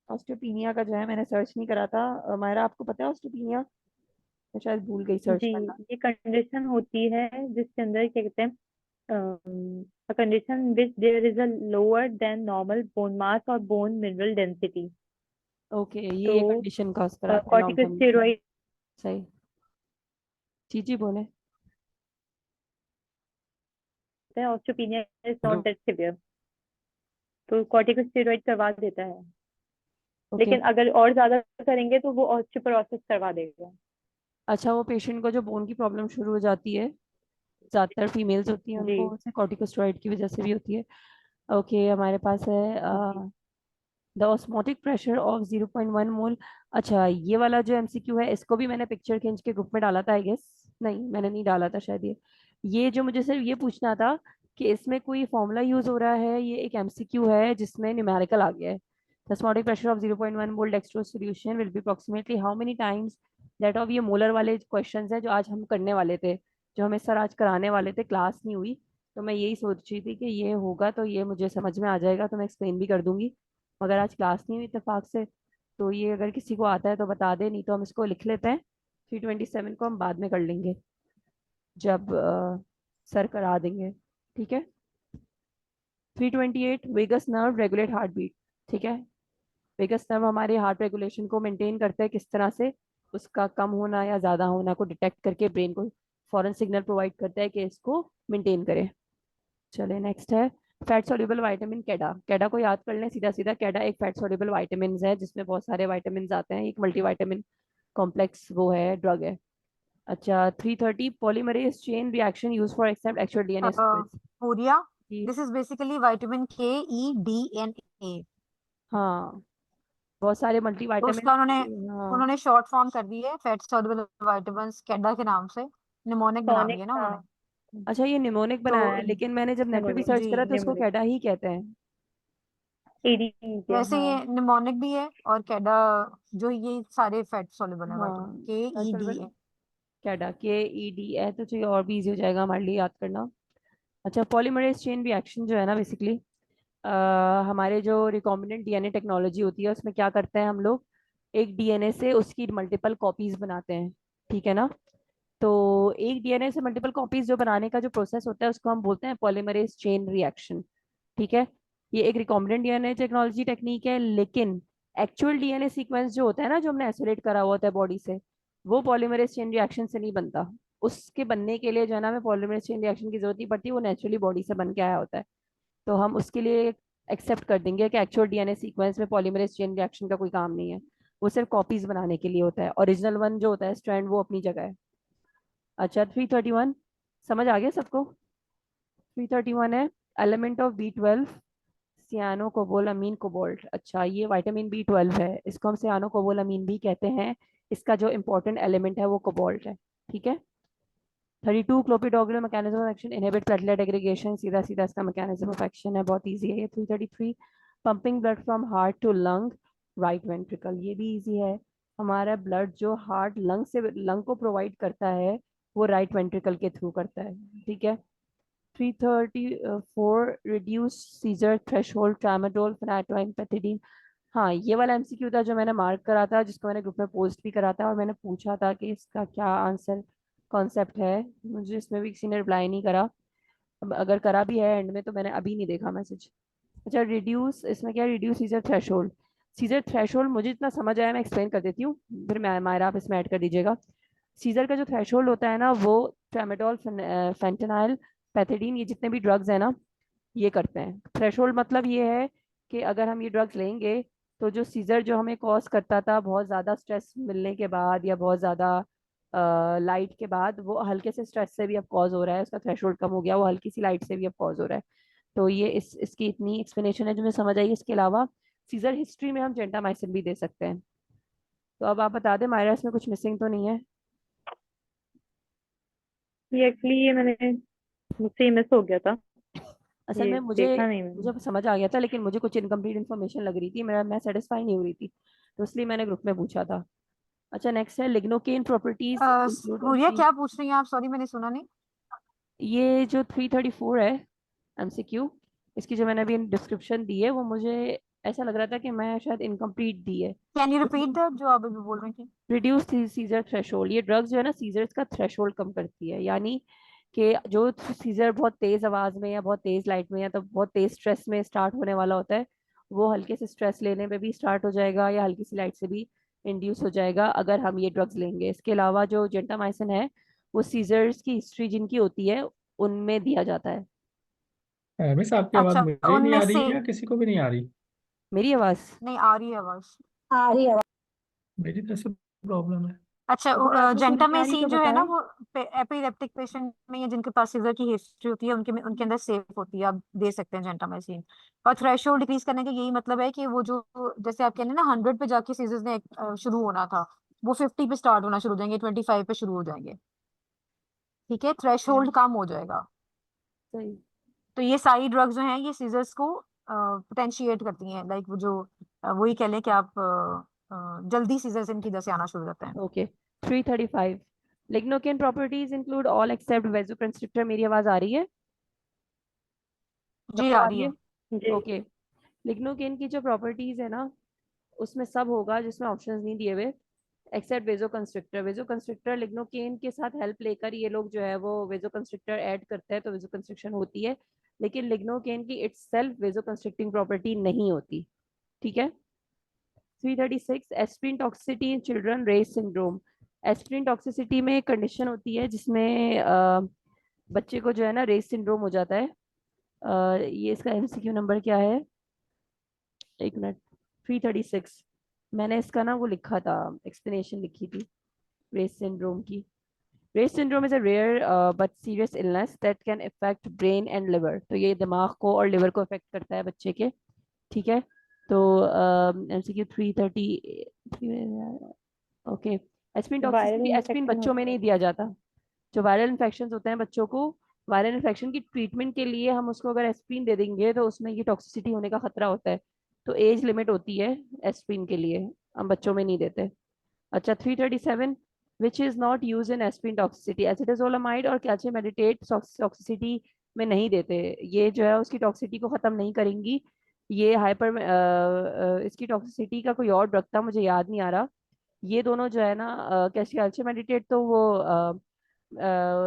A: ऑस्टियोपिनिया का जो है मैंने सर्च नहीं करा था। मायरा, आपको पता है ऑस्टियोपिनिया? मैं शायद भूल गई सर्च
B: जी,
A: करना।
B: ये कंडीशन होती है जिसके अंदर क्या कहते हैं, a condition which there is a lower than normal bone mass or bone mineral density।
A: Okay,
B: तो
A: ये कंडीशन कॉज कराता है लॉन्ग टर्म यूज में।
B: कॉर्टिकोस्टेरॉइड
A: सही। जी बोले।
B: ऑस्टियोपीनिया इज नॉट
C: बोलो।
B: दैट सिवियर, तो कॉर्टिकोस्टेरॉइड करवा देता है,
A: ओके।
B: लेकिन अगर और ज्यादा करेंगे तो वो ऑस्टियोपोरोसिस करवा देगा।
A: अच्छा, वो पेशेंट को जो बोन की प्रॉब्लम शुरू हो जाती है, ज्यादातर फीमेल्स होती हैं,
B: जी
A: उनको वैसे कॉर्टिकोस्टेरॉइड की वजह से भी होती है। ओके, हमारे पास
B: जी।
A: है द ऑस्मोटिक प्रेशर ऑफ 0.1 मोल। अच्छा, ये वाला जो एमसीक्यू है, इसको भी मैंने पिक्चर खींच के ग्रुप में डाला था आई गेस। नहीं, मैंने नहीं डाला था शायद। ये जो मुझे सिर्फ ये पूछना था कि इसमें कोई फॉर्मूला यूज हो रहा है, ये एक एमसीक्यू है जिसमें न्यूमेरिकल आ गया है। The osmotic pressure of 0.1 mole dextrose solution will be approximately how many times that of. ये मोलर वाले क्वेश्चंस है जो आज हम करने वाले थे, जो हमें सर आज कराने वाले थे, क्लास नहीं हुई। तो मैं यही सोच रही थी कि ये होगा तो ये मुझे समझ में आ जाएगा, तो मैं एक्सप्लेन भी कर दूंगी। मगर आज क्लास नहीं हुई इत्तेफाक से, तो ये अगर किसी को आता है तो बता दे, नहीं तो हम इसको लिख लेते हैं। 327 को हम बाद में कर लेंगे जब सर करा देंगे। ठीक है। 328, vagus nerve regulate heart beat. ठीक है। वेगस नर्व हमारे हार्ट रेगुलेशन को मेंटेन करता है, किस तरह से? उसका कम होना या ज्यादा होना को डिटेक्ट करके ब्रेन को फॉरेन सिग्नल प्रोवाइड करता है कि इसको मेंटेन करे। चले, नेक्स्ट है फैट सोल्यूबल विटामिन कैडा। कैडा को याद कर लें सीधा सीधा। कैडा एक फैट सोल्यूबल विटामिन है जिसमें बहुत सारे विटामिन आते हैं, एक मल्टीविटामिन कॉम्प्लेक्स वो है, ड्रग है। अच्छा, 330, polymerase chain reaction use for except actual DNA sequence.
D: पूरिया,
A: जी।
D: This is basically vitamin KE, DNA।
A: हाँ, बहुत सारे
D: तो
A: मल्टीविटामिन।
D: उसका उन्होंने
A: हाँ।
D: उन्होंने शॉर्ट फॉर्म कर दी है फैट सॉल्युबल विटामिन कैडा के नाम से, निमोनिक बना
B: टॉनिक
D: दिया ना
B: था।
D: उन्होंने।
A: अच्छा, ये निमोनिक
D: तो
A: बनाया है, लेकिन मैंने जब नेट पे भी
B: निमोनिक,
A: सर्च
D: जी,
A: करा तो इसको
B: निमोनिक,
A: कैडा ही कहते हैं।
B: एडीज है
D: वैसे
B: हाँ।
D: ये निमोनिक भी है और कैडा, जो ये सारे फैट सॉल्युबल है
A: हाँ,
D: विटामिन के
A: फैट
D: ई डी
A: सोल्यूबल
D: ए
A: कैडा, KED है, तो चाहिए और भी इजी हो जाएगा हमारे लिए याद करना। अच्छा, पॉलीमरेज चेन रिएक्शन जो है ना, बेसिकली हमारे जो रिकॉम्बिनेंट डीएनए टेक्नोलॉजी होती है, उसमें क्या करते हैं हम लोग, एक डीएनए से उसकी मल्टीपल कॉपीज बनाते हैं। ठीक है ना? तो एक डीएनए से मल्टीपल कॉपीज जो बनाने का जो प्रोसेस होता है, उसको हम बोलते हैं पॉलीमरेज चेन रिएक्शन। ठीक है। ये एक रिकॉम्बिनेंट डीएनए टेक्नोलॉजी टेक्निक है, लेकिन एक्चुअल डीएनए सीक्वेंस जो होता है ना, जो हमने आइसोलेट करा हुआ होता है बॉडी से, वो पॉलीमरेज चेन रिएक्शन से नहीं बनता। उसके बनने के लिए जो है ना, हमें पॉलीमरेज चेन रिएक्शन की जरूरत नहीं पड़ती, वो नेचुरली बॉडी से बन के आया होता है। तो हम उसके लिए एक्सेप्ट कर देंगे कि एक्चुअल डीएनए सीक्वेंस में पॉलीमरेज चेन रिएक्शन का कोई काम नहीं है। वो सिर्फ कॉपीज बनाने के लिए होता है। ओरिजिनल वन जो होता है स्ट्रैंड, वो अपनी जगह है। अच्छा, 331 समझ आ गया सबको? 331 है एलिमेंट ऑफ B12, सियानो कोबोलामीन कोबाल्ट। अच्छा, ये विटामिन B12 है, इसको हम सियानो कोबोलामीन भी कहते हैं। इसका जो इंपॉर्टेंट एलिमेंट है वो कोबाल्ट है। ठीक है। 32, clopidogrel mechanism of action inhibit platelet aggregation. सीधा सीधा इसका मैकेनिज्म ऑफ एक्शन है, बहुत इजी है ये। 333, pumping blood from heart to lung right ventricle. ये भी इजी है। हमारा ब्लड जो हार्ट लंग से लंग को प्रोवाइड करता है, वो राइट वेंट्रिकल के थ्रू करता है। ठीक है। 334, reduce seizure threshold tramadol phenytoin pethidine. हाँ, ये वाला एमसीक्यू था जो मैंने मार्क करा था, जिसको मैंने ग्रुप में पोस्ट भी करा था, और मैंने पूछा था कि इसका क्या आंसर कॉन्सेप्ट है। मुझे इसमें भी किसी ने रिप्लाई नहीं करा। अब अगर करा भी है एंड में, तो मैंने अभी नहीं देखा मैसेज। अच्छा, रिड्यूस, इसमें क्या, reduce seizure threshold. Seizure threshold मुझे इतना समझ आया, मैं एक्सप्लेन कर देती हूँ, फिर मैं मायरा आप इसमें ऐड कर दीजिएगा। सीजर का जो थ्रेशोल्ड होता है ना, वो ट्रामाडोल, फेंटेनाइल, पैथिडीन, ये जितने भी ड्रग्स हैं ना, ये करते हैं। थ्रेशोल्ड मतलब ये है कि अगर हम ये ड्रग्स लेंगे, तो जो सीजर जो हमें कॉज करता था बहुत ज़्यादा स्ट्रेस मिलने के बाद या बहुत ज़्यादा लाइट के बाद, वो हल्के से स्ट्रेस से भी अब कॉज हो रहा है, उसका थ्रेशोल्ड कम हो गया, वो हल्की सी लाइट से भी अब कॉज हो रहा है। तो ये इसकी इतनी एक्सप्लेनेशन है जो मुझे समझ आई। इसके अलावा सीजर हिस्ट्री में हम जेंटामाइसिन भी दे सकते हैं। तो अब आप बता दें मायरा, इसमें कुछ मिसिंग तो नहीं है?
B: ये एक्चुअली ये मैंने, मुझसे मिस हो गया था,
A: असल
B: ये
A: में मुझे
B: देखा नहीं मैंने।
A: मुझे समझ आ गया था, लेकिन मुझे कुछ इनकम्प्लीट इन्फॉर्मेशन लग रही थी, मैं सेटिस्फाई नहीं हो रही थी, तो इसलिए मैंने ग्रुप में पूछा था। अच्छा, नेक्स्ट है लिग्नोकेन प्रॉपर्टीज इंक्लूड इन
D: पूरिया, क्या पूछ रही हैं आप? सॉरी, मैंने सुना नहीं।
A: ये जो 334 है एमसीक्यू, इसकी जो मैंने अभी डिस्क्रिप्शन दी है, वो मुझे ऐसा लग रहा था कि मैं शायद इनकम्प्लीट दी है।
D: कैन यू रिपीट दैट जो आप अभी बोल रही थी?
A: रिड्यूस सीजर थ्रेशोल्ड, ये ड्रग्स जो है ना, सीजर्स का थ्रेशोल्ड कम करती है। यानी कि जो सीजर बहुत तेज आवाज में या बहुत तेज लाइट में या तो बहुत तेज स्ट्रेस में स्टार्ट होने वाला होता है, वो हल्के से स्ट्रेस लेने पे भी स्टार्ट हो जाएगा, या हल्की सी लाइट से भी इंड्यूस हो जाएगा अगर हम ये ड्रग्स लेंगे। इसके अलावा जो जेंटामाइसिन है, वो सीजर्स की हिस्ट्री जिनकी होती है उनमें दिया जाता है।
C: मिस आपकी आवाज
D: अच्छा,
C: मुझे ही नहीं
D: उनमें
C: आ रही
D: से
C: है या किसी को भी नहीं आ रही?
A: मेरी आवाज
D: नहीं आ रही है आवाज।
C: मेरी तरफ से प्रॉब्लम है।
D: अच्छा,
A: अगर आपको नहीं आ रही
D: जेंटामाइसिन
A: तो
D: जो है ना
A: बताएं।
D: वो एपिलेप्टिक पेशेंट में या जिनके पास सीजर की हिस्ट्री होती है उनके अंदर सेफ होती है, आप दे सकते हैं जेंटामाइसिन। और थ्रेशोल्ड डिक्रीज करने का यही मतलब है कि वो जो, जैसे आप कह रहे हैं ना 100 पे जाके सीजर्स ने शुरू होना था, वो 50 पे स्टार्ट होना शुरू हो जाएंगे, 25 पे शुरू हो जाएंगे। ठीक है, थ्रेशोल्ड कम हो जाएगा।
A: सही।
D: तो ये सारी ड्रग्स जो हैं ये सीजर्स को पोटेंशिएट करती हैं, लाइक वो जो वही कह लें कि आप जल्दी सीजर्स इनकी वजह से आना शुरू हो जाते हैं।
A: Okay 335 lignocaine properties include all except vasoconstrictor. मेरी आवाज आ रही है?
D: जी
A: सबको
D: आ
A: आ
D: रही
A: रही
D: है।
A: है? ओके। लिग्नोकेन की जो प्रॉपर्टीज है ना उसमें सब होगा जिसमें ऑप्शंस नहीं दिए हुए एक्सेप्ट वेजोकंस्ट्रिक्टर। वेजोकंस्ट्रिक्टर लिग्नोकेन के साथ हेल्प लेकर ये लोग जो है वो वेजोकंस्ट्रिक्टर ऐड करते हैं तो वेजोकंस्ट्रिक्शन होती है, लेकिन लिग्नोकेन की इटसेल्फ वेजोकंस्ट्रिक्टिंग प्रॉपर्टी नहीं होती। ठीक है। 336 aspirin toxicity in children Reye's syndrome. Aspirin toxicity में एक कंडीशन होती है जिसमें बच्चे को जो है ना रेस सिंड्रोम हो जाता है। ये इसका एमसीक्यू नंबर क्या है? एक मिनट। 336 मैंने इसका ना वो लिखा था, एक्सप्लेनेशन लिखी थी रेस सिंड्रोम की। Reye's syndrome is a rare but serious illness that can affect brain and liver. तो ये दिमाग को और लिवर को अफेक्ट करता है बच्चे के। ठीक है। तो MCQ 330। Okay. Aspirin
B: viral
A: toxicity, aspirin
B: infection
A: बच्चों में
B: होता
A: नहीं
B: है।
A: दिया जाता। जो वायरल इन्फेक्शन होते हैं बच्चों को, वायरल इन्फेक्शन की ट्रीटमेंट के लिए हम उसको अगर एस्पिरिन दे देंगे तो उसमें ये टॉक्सिसिटी होने का खतरा होता है। तो एज लिमिट होती है एस्पिरिन के लिए, हम बच्चों में नहीं देते। अच्छा 337 which is not use in aspirin toxicity. Acetazolamide और कैल्शियम एडिटेट टॉक्सिसिटी में नहीं देते। ये जो है उसकी टॉक्सिसिटी को खत्म नहीं करेंगी। ये हाइपर इसकी टॉक्सिसिटी का कोई और ड्रग था, मुझे याद नहीं आ रहा। ये दोनों जो है ना कैल्शियम एडिटेट तो वो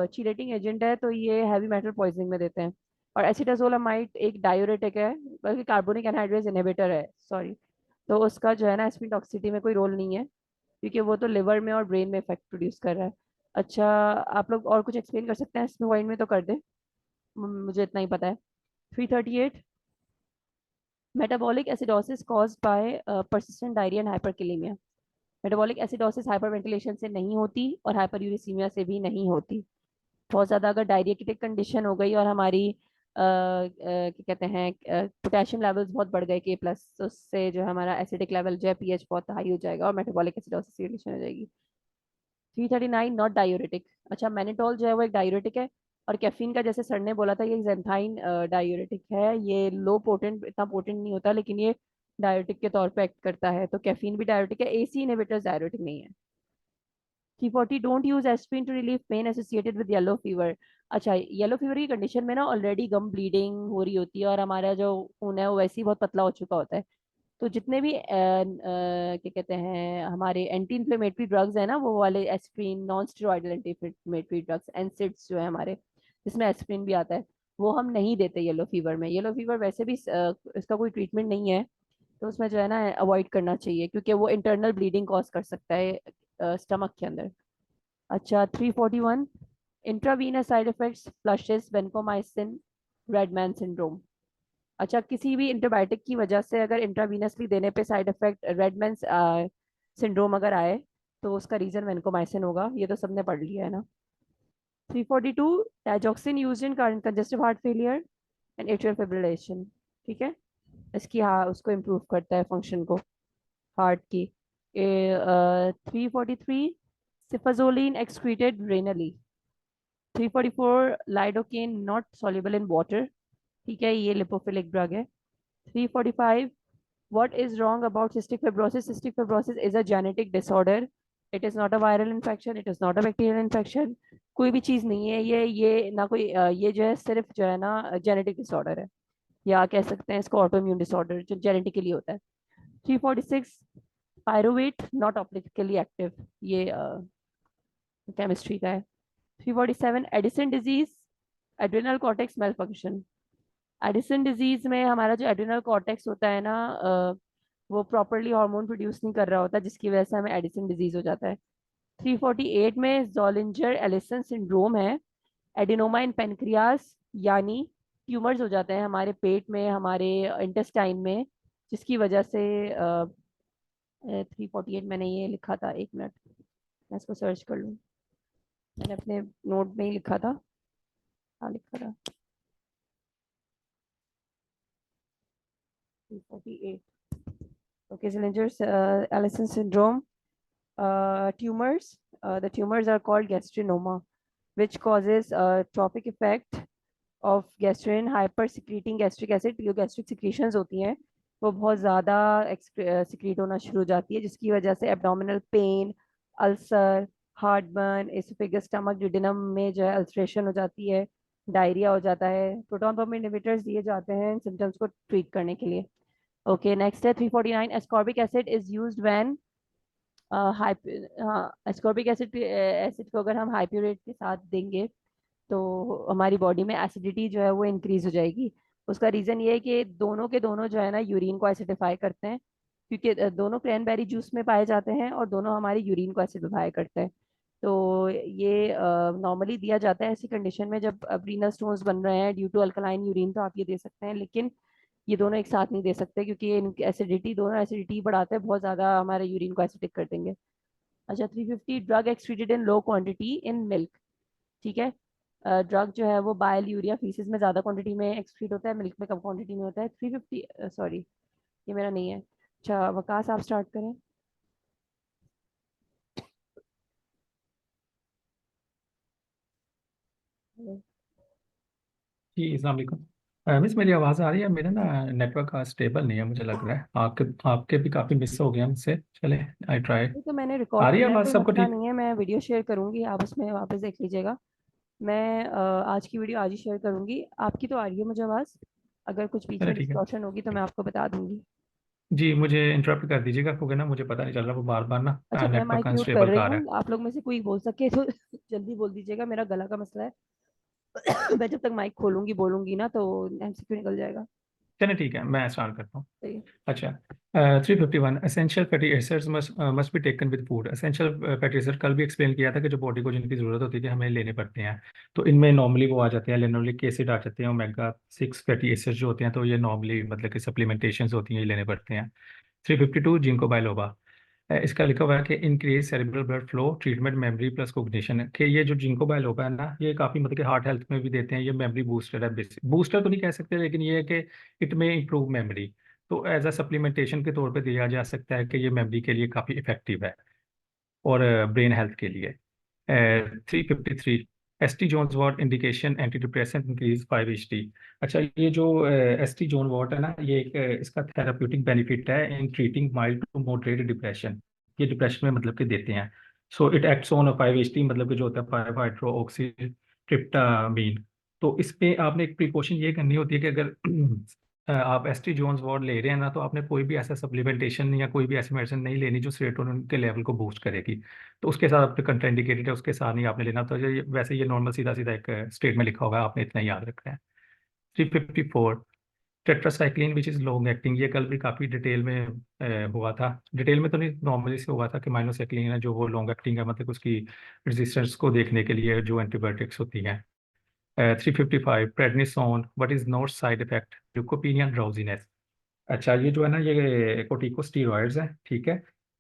A: चीलेटिंग एजेंट है, तो ये हैवी मेटल पॉइजनिंग में देते हैं। और एसिटाजोलामाइड एक डायूरेटिक है, बल्कि कार्बोनिक एनहाइड्रेज इनहिबिटर है, सॉरी। तो उसका जो है ना एस्पिरिन टॉक्सिसिटी में कोई रोल नहीं है, क्योंकि वो तो लिवर में और ब्रेन में इफेक्ट प्रोड्यूस कर रहा है। अच्छा, आप लोग और कुछ एक्सप्लेन कर सकते हैं इसमें पॉइंट में तो कर दे, मुझे इतना ही पता है। 338 metabolic acidosis caused by persistent diarrhoea and hyperkalaemia. Metabolic acidosis hyperventilation से नहीं होती और हाइपरयूरिसीमिया से भी नहीं होती। बहुत ज़्यादा अगर डायरिया कंडीशन हो गई और हमारी क्या कहते हैं पोटेशियम लेवल्स बहुत बढ़ गए K+, तो उससे जो है हमारा एसिडिक लेवल जो है पीएच बहुत हाई हो जाएगा और मेटाबॉलिक एसिडोसिस की कंडीशन हो जाएगी। 339 नॉट डायूरेटिक। अच्छा, मैनिटोल जो है वो एक डायूरेटिक है, और कैफीन का जैसे सर ने बोला था ये जेंथाइन डायूरेटिक है। ये लो पोटेंट, इतना पोटेंट नहीं होता, लेकिन ये डायूरेटिक के तौर पे एक्ट करता है। तो कैफीन भी डायूरेटिक है, एसी इनहिबिटर्स डायूरेटिक नहीं है। 340 don't use aspirin to relieve pain associated with yellow fever. अच्छा, येलो फीवर की कंडीशन में ना ऑलरेडी गम ब्लीडिंग हो रही होती है और हमारा जो खून है वो वैसे ही बहुत पतला हो चुका होता है। तो जितने भी क्या कहते हैं हमारे एंटी इन्फ्लेमेटरी ड्रग्स है ना, वो वाले aspirin, non steroidal anti inflammatory drugs, NSAIDs जो है हमारे, जिसमें एस्प्रिन भी आता है, वो हम नहीं देते येलो फीवर में। येलो फीवर वैसे भी इसका कोई ट्रीटमेंट नहीं है, तो उसमें जो है ना अवॉइड करना चाहिए, क्योंकि वो इंटरनल ब्लीडिंग कॉज कर सकता है स्टमक के अंदर। अच्छा 341 intravenous side effects flushes vancomycin Redmayne syndrome. अच्छा, किसी भी एंटीबायोटिक की वजह से अगर इंट्रावीनसली देने पे साइड इफेक्ट रेडमैन सिंड्रोम अगर आए तो उसका रीजन वेनकोमाइसिन होगा। ये तो सबने पढ़ लिया है ना। 342 digoxin used in congestive heart failure and atrial fibrillation. ठीक है, इसकी हाँ उसको इम्प्रूव करता है फंक्शन को हार्ट की। 343 cefazolin excreted renally. 344 lidocaine not soluble in water. ठीक है, ये लिपोफिलिक ड्रग है। 345 what is wrong about cystic fibrosis? Cystic fibrosis is a genetic disorder. It is not a viral infection, it is not a bacterial infection. कोई भी चीज नहीं है ये ना कोई ये जो है सिर्फ जो है ना जेनेटिक डिसऑर्डर है, या कह सकते हैं इसको ऑटोइम्यून डिसऑर्डर जो जेनेटिकली होता है। 346 पायरुवेट नॉट ऑप्टिकली एक्टिव, ये केमिस्ट्री का है। 347 Addison disease adrenal cortex malfunction. Addison disease में हमारा जो एड्रेनल कॉर्टेक्स होता है ना वो प्रॉपरली हार्मोन प्रोड्यूस नहीं कर रहा होता, जिसकी वजह से हमें एडिसन डिजीज हो जाता है। 348 में ज़ोलिंजर एलिसन सिंड्रोम है, एडिनोमा इन पेनक्रियास, यानी ट्यूमर्स हो जाते हैं हमारे पेट में, हमारे इंटेस्टाइन में, जिसकी वजह से 348 मैंने ये लिखा था, 1 मिनट मैं इसको सर्च कर लूँ, मैंने अपने नोट में ही लिखा था, हाँ लिखा था 348. Okay, Zollinger Ellison syndrome. Tumors. The tumors are called gastrinoma, which causes trophic effect of gastrin, hyper secreting gastric acid. जो gastric secretions होती हैं वो बहुत ज़्यादा secrete होना शुरू हो जाती है, जिसकी वजह से abdominal pain, ulcer, heartburn, oesophagus, stomach, duodenum में जो है अल्सरेशन हो जाती है, डायरिया हो जाता है। प्रोटॉन पंप इनहिबिटर्स दिए जाते हैं सिम्टम्स को ट्रीट करने के लिए। ओके, नेक्स्ट है 349. Ascorbic acid is used when ascorbic acid को अगर हम हाइप्यूरेट के साथ देंगे तो हमारी बॉडी में एसिडिटी जो है वो इंक्रीज हो जाएगी। उसका रीज़न ये है कि दोनों के दोनों जो है ना यूरिन को एसिडिफाई करते हैं, क्योंकि दोनों क्रैनबेरी जूस में पाए जाते हैं और दोनों हमारे यूरिन को एसिडिफाई करते हैं। तो ये नॉर्मली दिया जाता है ऐसी कंडीशन में जब रीनल स्टोन्स बन रहे हैं ड्यू टू अल्कलाइन यूरिन, तो आप ये दे सकते हैं, लेकिन ये दोनों एक साथ नहीं दे सकते क्योंकि ये इनकी एसिडिटी, दोनों एसिडिटी बढ़ाते हैं, बहुत ज़्यादा हमारे यूरिन को एसिडिक कर देंगे। अच्छा, 350. Drug excreted in low quantity in milk. ठीक है, ड्रग जो है वो बाइल, यूरिया, फीसिस में ज़्यादा क्वांटिटी में एक्सक्रीट होता है, मिल्क में कम क्वांटिटी में होता है। 350, सॉरी ये मेरा नहीं है। अच्छा वकास, आप स्टार्ट करें।
C: जी अस्सलाम वालेकुम। मिस मेरी आवाज़ आ रही है? मेरा ना नेटवर्क का स्टेबल नहीं है, मुझे लग रहा है आपके आपके भी काफ़ी मिस हो गया मुझसे। चले, आई ट्राई।
A: ये तो मैंने
C: आ
A: रिकॉर्ड
C: रही है
A: किया है,
C: आवाज़
A: कोई
C: सबको
A: मसला
C: ठीक?
A: नहीं है, मैं वीडियो शेयर करूंगी, आप उसमें वापस देख लीजिएगा। मैं आज की वीडियो आज ही शेयर करूंगी। आपकी तो आ रही है मुझे आवाज़, अगर कुछ बीच
C: चलो
A: में
C: ठीक है।
A: डिस्टॉर्शन होगी तो मैं आपको बता दूंगी।
C: जी मुझे इंटरप्ट कर दीजिएगा क्योंकि ना मुझे पता नहीं चल रहा, वो बार बार ना
A: अच्छा, मैं
C: नेटवर्क
A: माइक म्यूट कर
C: अनस्टेबल
A: रही
C: का आ रहा है।
A: हूँ, आप लोग में से कोई बोल सके तो जल्दी बोल दीजिएगा, मेरा गला का मसला है। मैं जब तक माइक खोलूंगी बोलूंगी ना तो एमसीक्यू निकल जाएगा।
C: चलिए ठीक है, मैं स्टार्ट करता हूँ।
A: सही है।
C: अच्छा, 351 essential fatty acids must be taken with food. Essential fatty acid कल भी एक्सप्लेन किया था कि जो बॉडी को जिनकी ज़रूरत होती है कि हमें लेने पड़ते हैं, तो इनमें नॉर्मली वो आ जाते हैं, लिनोलिक एसिड आ जाते हैं, ओमेगा 6 फैटी एसिड्स जो होते हैं, तो ये नॉर्मली मतलब कि सप्लीमेंटेशंस होती हैं, ये लेने पड़ते हैं। 352 जिंको बाइलोबा, इसका लिखा हुआ है कि increase cerebral blood flow, treatment memory plus cognition, कि ये जो जिंको बाइलोबा है ना, ये काफ़ी मतलब कि हार्ट हेल्थ में भी देते हैं, ये मेमोरी बूस्टर है, बेसिक बूस्टर तो नहीं कह सकते, लेकिन ये है कि इट में इम्प्रूव मेमोरी, तो एज अ सप्लीमेंटेशन के तौर पे दिया जा सकता है कि ये मेमोरी के लिए काफ़ी इफेक्टिव है और ब्रेन हेल्थ के लिए। 353 S T John's wort indication anti depressant increase 5 HT। अच्छा, ये जो एस टी जोन वॉट है ना, ये एक इसका थेराप्यूटिक बेनिफिट है in treating mild to moderate depression, ये डिप्रेशन में मतलब कि देते हैं। So it acts on 5 HT, मतलब कि जो होता है 5 हाइड्रो ऑक्सी ट्रिप्टामीन। तो इस पे आपने एक प्रिकॉशन ये करनी होती है कि अगर आप एस टी जोन्स वार्ड ले रहे हैं ना, तो आपने कोई भी ऐसा सप्लीमेंटेशन या कोई भी ऐसी मेडिसिन नहीं लेनी जो सेरोटोनिन के लेवल को बूस्ट करेगी, तो उसके साथ आपने कंट्राइंडिकेटेड है, उसके साथ नहीं आपने लेना। तो वैसे ये नॉर्मल सीधा सीधा एक स्टेट में लिखा होगा, आपने इतना याद रखना है। 354 tetracycline which is long acting, ये कल भी काफ़ी डिटेल में हुआ था, डिटेल में तो नहीं, नॉर्मली से हुआ था कि माइनोसाइक्लिन है जो वो लॉन्ग एक्टिंग है, मतलब उसकी रेजिस्टेंस को देखने के लिए जो एंटीबायोटिक्स होती हैं। 355 prednisone what is not side effect, leucopenia, drowsiness. अच्छा, ये जो है ना, ये कोर्टिकोस्टेरॉइड्स हैं, ठीक है।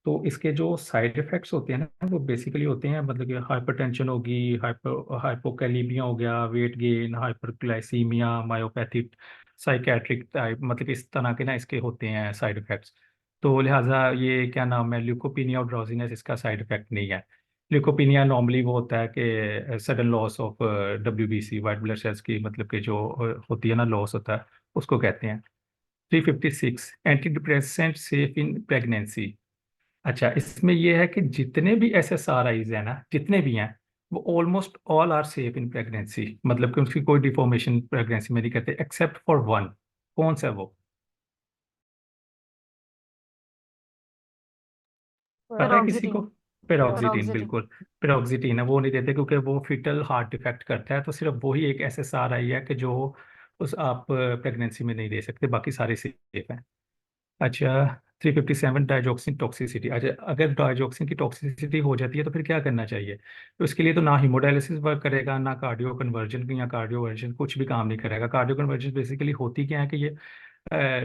C: तो इसके जो साइड इफेक्ट्स होते हैं ना, वो बेसिकली होते हैं मतलब कि हाइपरटेंशन होगी, हाइपोकैलीमिया हो गया, weight gain, hyperglycaemia, myopathy, psychiatric type, मतलब कि इस तरह के ना इसके होते हैं साइड इफेक्ट्स। तो लिहाजा ये क्या नाम है, ल्यूकोपीनिया और ड्राउजीनेस इसका साइड इफेक्ट नहीं है। ल्यूकोपीनिया नॉर्मली वो होता है कि sudden loss of WBC, white blood cells की, मतलब कि जो होती है ना, लॉस होता है, उसको कहते हैं। 356 anti depressant safe in pregnancy. अच्छा, इसमें यह है कि जितने भी SSRIs हैं ना, जितने भी हैं, वो almost all are safe in pregnancy, मतलब कि उसकी कोई डिफॉर्मेशन प्रेगनेंसी में नहीं करते एक्सेप्ट फॉर वन। कौन सा है वो? पता है किसी को?
D: पेरोक्सिटीन।
C: पेरोक्सिटीन,
D: पेरोक्सिटीन।
C: बिल्कुल। पेरोक्सिटीन है, वो नहीं देते क्योंकि वो फिटल हार्ट इफेक्ट करता है, तो सिर्फ वही एक SSRI है कि जो उस आप प्रेगनेंसी में नहीं दे सकते, बाकी सारे सेफ हैं। अच्छा, 357 डाइजॉक्सिन टॉक्सिसिटी। अच्छा, अगर डाइजॉक्सिन की टॉक्सिसिटी हो जाती है तो फिर क्या करना चाहिए? तो इसके लिए तो ना हीमोडायलिसिस वर्क करेगा, ना कार्डियो कन्वर्जन या कार्डियोवर्जन, कुछ भी काम नहीं करेगा। कार्डियो कन्वर्जन बेसिकली होती क्या है कि ये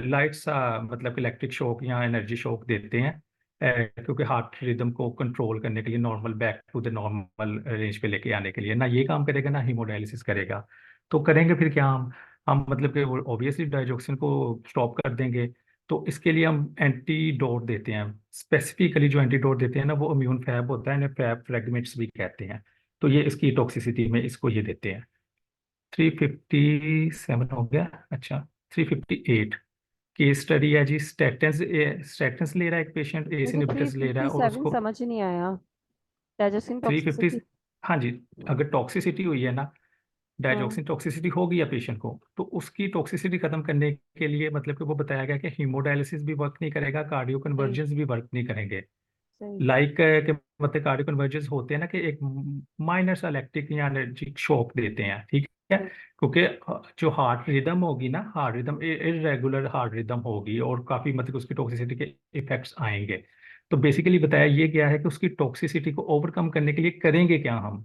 C: लाइट सा मतलब इलेक्ट्रिक शॉक या एनर्जी शॉक देते हैं, क्योंकि हार्ट रिदम को कंट्रोल करने के लिए, normal back to the normal range पे लेके आने के लिए। ना ये काम करेगा ना हीमोडायलिसिस करेगा। तो करेंगे फिर क्या हम मतलब कि ऑब्वियसली डाइजॉक्सिन को स्टॉप कर देंगे। तो इसके लिए हम एंटीडोट देते हैं। स्पेसिफिकली जो एंटीडोट देते हैं ना, वो इम्यून फैब होता है, इन्हें फैब फ्रेगमेंट्स भी कहते हैं। तो ये इसकी टॉक्सिसिटी में इसको ये देते हैं। 357 हो गया। अच्छा, 358 केस स्टडी है जी। स्टेटेंस स्टेटेंस ले रहा है एक पेशेंट, एस
A: मुझे थ्री
C: इनहिबिटर्स ले रहा
A: फिफ्टी
C: है और
A: सेवन
C: उसको
A: समझ नहीं आया। डाइजेस्टिंग
C: 350।
A: टॉक्सिसिटी।
C: हाँ जी, अगर टॉक्सिसिटी हुई है ना,
A: हाँ।
C: डाइजॉक्सिन टॉक्सिसिटी हो गई है पेशेंट को, तो उसकी टॉक्सिसिटी खत्म करने के लिए मतलब कि वो बताया गया कि हीमोडायलिसिस भी वर्क नहीं करेगा, कार्डियो
A: सही।
C: कन्वर्जेंस भी वर्क नहीं करेंगे।
A: सही।
C: लाइक के मतलब कार्डियो कन्वर्जेंस होते हैं ना कि एक माइनर सा इलेक्ट्रिक या एनर्जिक शॉक देते हैं, ठीक है।
A: सही।
C: क्योंकि जो हार्ट रिदम होगी ना, heart rhythm irregular heart rhythm होगी और काफी मतलब उसकी टॉक्सिसिटी के इफेक्ट्स आएंगे। तो बेसिकली बताया ये गया है कि उसकी टॉक्सिसिटी को ओवरकम करने के लिए करेंगे क्या हम।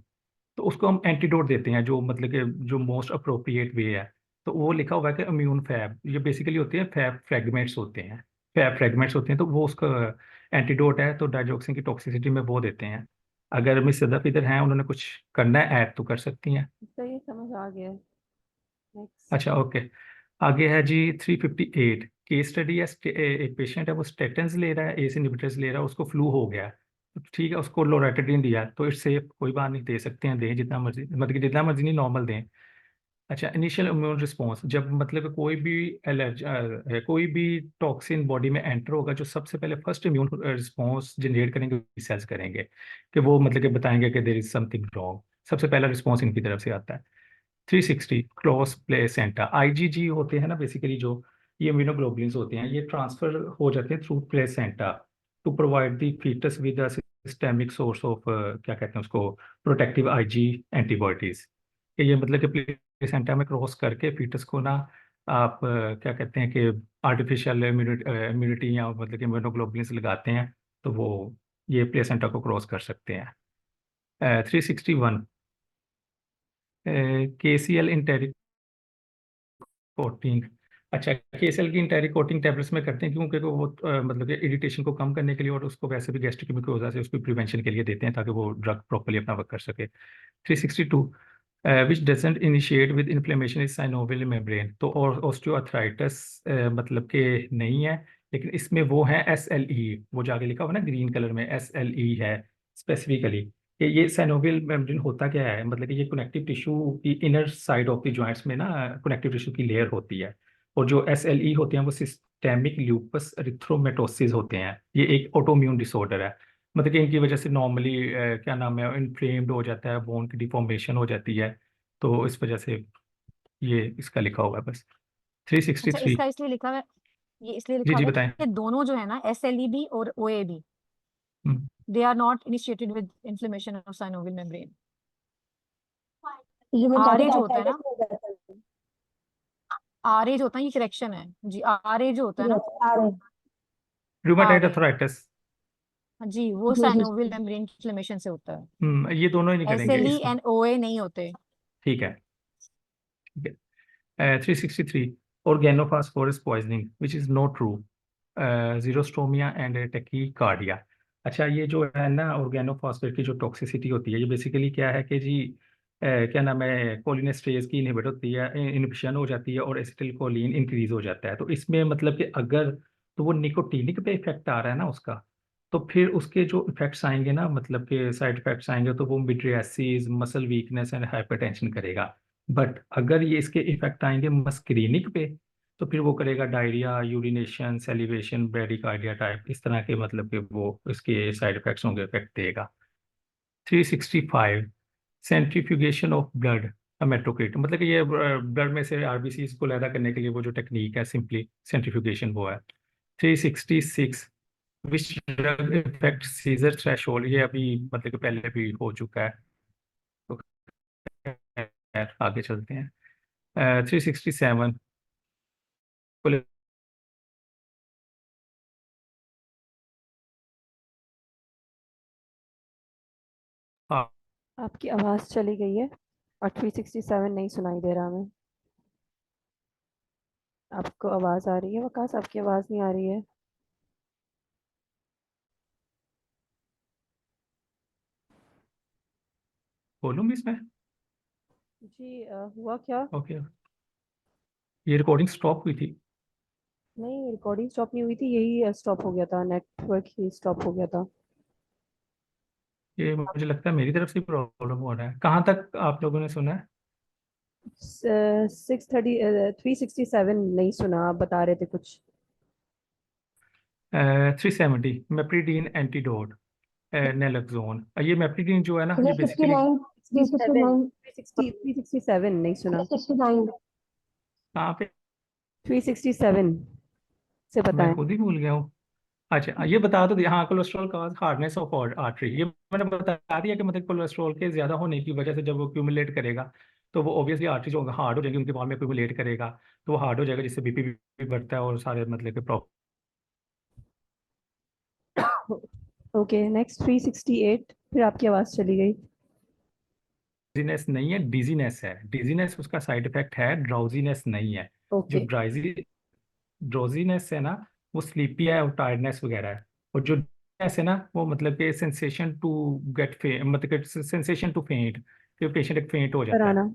C: तो उसको हम एंटीडोट देते हैं, जो मतलब कि जो मोस्ट अप्रोप्रिएट वे है। तो वो लिखा हुआ है कि इम्यून फैब, ये बेसिकली होते हैं फैब फ्रेगमेंट्स होते हैं। फैब फ्रेगमेंट्स होते हैं, तो वो उसका एंटीडोट है। तो डाइजॉक्सिन की टॉक्सिसिटी में वो देते हैं। अगर मिस सदफ इधर हैं, उन्होंने कुछ करना है ऐड तो कर सकती हैं।
A: सही, समझ आ गया। नेक्स्ट।
C: अच्छा, ओके। आगे है जी 358 केस स्टडी है। एक पेशेंट है, वो स्टेटेंस ले रहा है, एस इनहिबिटर्स ले रहा है, उसको फ्लू हो गया है। तो ठीक है, उसको लोराटिडिन दिया, तो इट्स सेफ, कोई बात नहीं, दे सकते हैं, दें जितना मर्जी, मतलब कि जितना मर्जी नहीं, नॉर्मल दें। अच्छा, इनिशियल इम्यून रिस्पॉन्स, जब मतलब कि कोई भी एलर्जी कोई भी टॉक्सिन बॉडी में एंटर होगा, जो सबसे पहले फर्स्ट इम्यून रिस्पॉन्स जनरेट करेंगे सेल्स करेंगे, कि वो मतलब कि बताएंगे कि देयर इज समथिंग रॉन्ग। सबसे पहला रिस्पॉन्स इनकी तरफ से आता है। 360 क्रॉस प्लेसेंटा, आईजीजी होते हैं ना बेसिकली, जो ये इम्यूनोग्लोबुलिन्स होते हैं, ये ट्रांसफर हो जाते हैं through placenta to provide the foetus with a systemic source of क्या कहते हैं उसको, प्रोटेक्टिव आईजी एंटीबॉडीज। ये मतलब कि प्लेसेंटा में क्रॉस करके फीटस को ना आप क्या कहते हैं कि आर्टिफिशियल इम्यूनिटी या मतलब कि इम्यूनोग्लोबुलिन्स लगाते हैं, तो वो ये प्लेसेंटा को क्रॉस कर सकते हैं। 361 केसीएल इंटेरिक कोटिंग। अच्छा, केएसएल की इंटेरिक कोटिंग टैबलेट्स में करते हैं, क्योंकि वो मतलब कि इरिटेशन को कम करने के लिए और उसको वैसे भी गैस्ट्रिक मुकोजा से उसकी प्रिवेंशन के लिए देते हैं, ताकि वो ड्रग प्रॉपर्ली अपना वर्क कर सके। 362 which doesn't initiate with inflammation is synovial membrane. तो और ऑस्टियोआर्थराइटिस मतलब के नहीं है, लेकिन इसमें वो है SLE, वो जाके लिखा हुआ ना ग्रीन कलर में, SLE है स्पेसिफिकली। कि ये साइनोवियल मेम्ब्रेन होता क्या है, मतलब कि ये कनेक्टिव टिश्यू की inner side of the joints में ना कनेक्टिव टिश्यू की लेयर होती है। और जो SLE होते हैं वो सिस्टेमिक ल्यूपस एरिथ्रोमेटोसिस होते हैं। ये एक ऑटोइम्यून डिसऑर्डर है, मतलब कि इनकी वजह से नॉर्मली क्या नाम है, इन्फ्लेम्ड हो जाता है, बोन की डिफॉर्मेशन हो जाती है। तो इस वजह से ये इसका लिखा हुआ है बस।
D: अच्छा,
C: 363।
D: इसका इसलिए लिखा है, ये इसलिए
C: जी
D: लिखा
C: जी
D: हुआ है
C: बताएं।
D: कि दोनों जो है ना, SLE भी और OA भी,
C: हम्म,
D: they are not initiated with inflammation of synovial membrane.
B: Rheumatoid
D: RA जो होता है
B: आर्थराइटिस
D: ना,
B: हो जाता है।
D: RA जो होता है, ये करेक्शन है जी, RA जो होता है ना,
B: यस, आ रहे
C: रूमेटाइड
D: RA,
C: अर्थराइटिस।
D: जी वो
B: जी जी
D: साइनोवियल मेम्ब्रेन इन्फ्लेमेशन से होता है।
C: ये दोनों ही नहीं करेंगे
D: SLE
C: इस।
D: एंड OA नहीं होते।
C: ठीक है, ठीक है। 363 organophosphorus poisoning which is not true, xerostomia and tachycardia. अच्छा, ये जो है ना ऑर्गेनोफॉस्फेट की जो टॉक्सिसिटी होती है, ये बेसिकली क्या है कि जी क्या नाम है, कोलिनेस्टेरेज की इनहिबिट होती है, इनहिबिशन हो जाती है और एसिटिल कोलिन इंक्रीज हो जाता है। तो इसमें मतलब कि अगर तो वो निकोटीनिक पे इफेक्ट आ रहा है ना उसका, तो फिर उसके जो इफेक्ट्स आएंगे ना, मतलब कि साइड इफेक्ट्स आएंगे, तो वो mydriasis, muscle weakness and hypertension करेगा। बट अगर ये इसके इफेक्ट आएंगे मस्क्रीनिक पे, तो फिर वो करेगा diarrhoea, urination, salivation, bradycardia type, इस तरह के मतलब कि वो इसके साइड इफेक्ट्स होंगे, इफेक्ट देगा। 365 सेंट्रीफ्यूगेशन ऑफ ब्लड हेमेटोक्रिट, मतलब कि ये ब्लड में से आरबीसी को पैदा करने के लिए वो जो टेक्निक है, सिंपली सेंट्रीफ्यूगेशन वो है। 366 which drug effect seizure threshold, ये अभी मतलब कि पहले भी हो चुका है, तो खैर, आगे चलते हैं। 367
A: आपकी आवाज चली गई है और 367 नहीं सुनाई दे रहा हमें। आपको आवाज आ रही है वकास? आपकी आवाज नहीं आ रही है।
C: बोलूँ भी इसमें?
A: जी हुआ क्या?
C: ओके, ये रिकॉर्डिंग स्टॉप हुई थी।
A: नहीं, रिकॉर्डिंग स्टॉप नहीं हुई थी, यही स्टॉप हो गया था, नेटवर्क ही स्टॉप हो गया था।
C: ये मुझे लगता है मेरी तरफ से प्रॉब्लम हो रहा है। कहाँ तक आप लोगों ने सुना है?
A: 630 367 नहीं सुना, आप बता रहे थे कुछ।
C: 370 मेप्रिडीन एंटीडोट, नेलोक्सोन। ये मेप्रिडीन जो है ना, ये बेसिकली
D: 369 369
A: 367 नहीं सुना।
D: 369
C: कहाँ पे?
A: 367 से
C: मैं
A: बताएं।
C: खुद ही भूल गया हूँ। अच्छा, ये बता दो। हाँ, cholesterol cause hardness of artery, ये मैंने बता दिया कि मतलब कोलेस्ट्रॉल के ज्यादा होने की वजह से जब वो एक्यूमुलेट करेगा तो वो ऑब्वियसली आर्टरी जो हार्ड हो जाएगी, उनके वॉल में एक्यूमुलेट करेगा तो वो हार्ड हो जाएगा, जिससे बीपी भी बढ़ता है और सारे मतलब के प्रॉब्लम।
A: Okay, next 368। फिर आपकी आवाज चली गई।
C: डिजीनेस नहीं है, डिजीनेस है। डिजीनेस उसका साइड इफेक्ट है, ड्राउजीनेस नहीं है। जो
A: ओके।
C: ड्रोजीनेस है ना, वो स्लीपी है और टायर्डनेस वगैरह है। और जो dizziness है ना, वो मतलब कि सेंसेशन टू गेट फे मतलब कि सेंसेशन टू फेंट, कि पेशेंट एक फेंट हो जाता है।
A: कराना।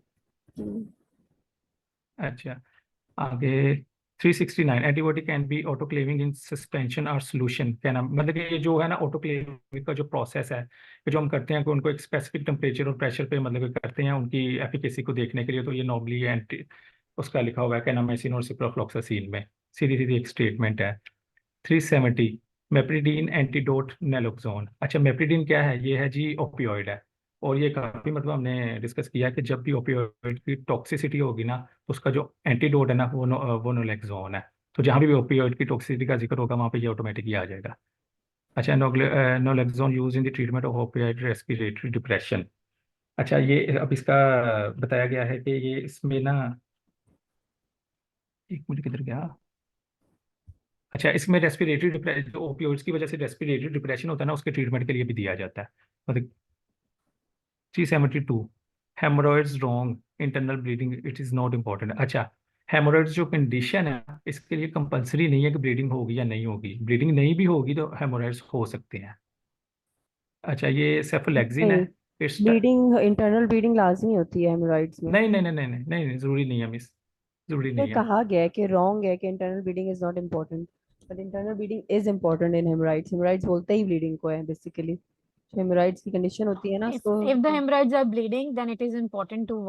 C: अच्छा, आगे 369 antibody can be autoclaving in suspension और सोल्यूशन। क्या नाम मतलब कि ये जो है ना ऑटोक्लेविंग का जो प्रोसेस है, कि जो हम करते हैं कि उनको एक स्पेसिफिक टेम्परेचर और प्रेशर पे मतलब कि करते हैं उनकी एफिकेसी को देखने के लिए, तो ये नॉर्मली एंटी उसका लिखा हुआ है कैनामाइसिन और सिप्रोफ्लॉक्सासिन में। सीधी सीधी एक स्टेटमेंट है। 370 मेप्रिडीन एंटीडोट नेलोक्सोन। अच्छा, मेप्रिडीन क्या है? ये है जी ओपियोइड है। और ये काफी मतलब हमने डिस्कस किया कि जब भी ओपियोइड की टॉक्सिसिटी होगी ना, तो उसका जो एंटीडोट है ना वो नोलेक्सोन है। तो जहाँ भी ओपियोइड की टॉक्सिसिटी का जिक्र होगा वहाँ पे ये ऑटोमेटिकली आ जाएगा। अच्छा, naloxone use in the treatment of opioid respiratory depression. अच्छा, ये अब इसका बताया गया है कि ये इसमें ना, एक मिनट किधर गया। अच्छा, इसमें रेस्पिरेटरी डिप्रेशन, जो ओपियोइड्स की वजह से रेस्पिरेटरी डिप्रेशन होता है ना, उसके ट्रीटमेंट के लिए भी दिया जाता है। मतलब 372 hemorrhoids wrong internal bleeding it is not important. अच्छा, हेमोरॉइड्स जो कंडीशन है इसके लिए कंपलसरी नहीं है कि ब्लीडिंग होगी या नहीं होगी। ब्लीडिंग नहीं भी होगी तो हेमोरॉइड्स हो सकते हैं। अच्छा, ये सेफोलेक्सिन है।
A: नहीं,
C: इट्स
A: ब्लीडिंग, इंटरनल ब्लीडिंग लाजमी होती है हेमोरॉइड्स में।
C: नहीं नहीं नहीं नहीं नहीं नहीं नहीं, जरूरी नहीं है मिस, जरूरी
A: ये
C: नहीं है।
A: कहा गया है कि रॉन्ग है कि internal bleeding is not important, but internal bleeding is important in hemorrhoids. Hemorrhoids बोलते ही ब्लीडिंग को है बेसिकली। जो हेमोरॉइड्स की कंडीशन होती है ना
D: if
A: उसको।
D: if the hemorrhoids are bleeding then it is important to